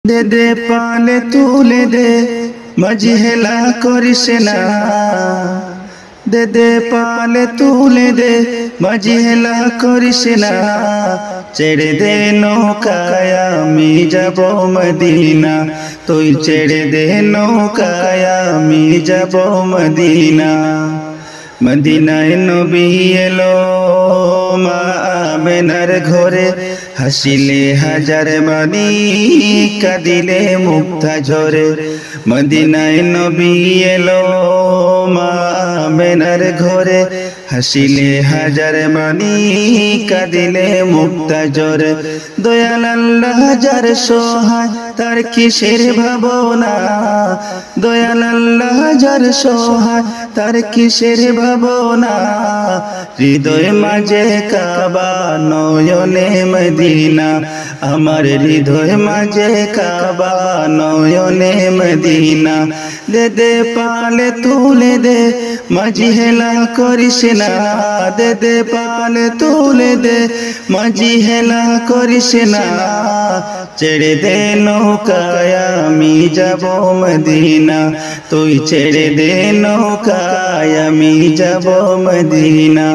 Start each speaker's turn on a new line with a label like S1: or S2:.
S1: দে দে পালে তুলে দে মাঝি হেলা করিস না। দে দে পালে তুলে দে মাঝি হেলা করিস না। ছেড়ে দে নৌকায় আমি যাব মদিনা, তুই ছেড়ে দে নৌকায় আমি যাব মদিনা। মদিনায় নবী এলো মা আমেনার ঘরে, হাসিলে হাজার বাণী কাঁদিলে মুক্তা ঝরে। মদিনায় নবী এলো মা আমেনার ঘরে, হাসিলে হাজার বাণী কাঁদিলে মুক্তা ঝরে। দয়াল আল্লাহ যার সহায় তার কিসের ভাবনা, দয়াল আল্লাহ যার সহায় তার কিসের ভাবনা। হৃদয় মাঝে কাবা নয়নে মদিনা, আমার হৃদয় মাঝে কাবা নয়নে মদিনা। দে দে পালে তুলে দে মাঝি হেলা করিস না। দে দে পালে তুলে দে মাঝি হেলা করিস না। ছেড়ে দে নৌকায় আমি যাব মদিনা, তুই ছেড়ে দে নৌকায় আমি যাব মদিনা।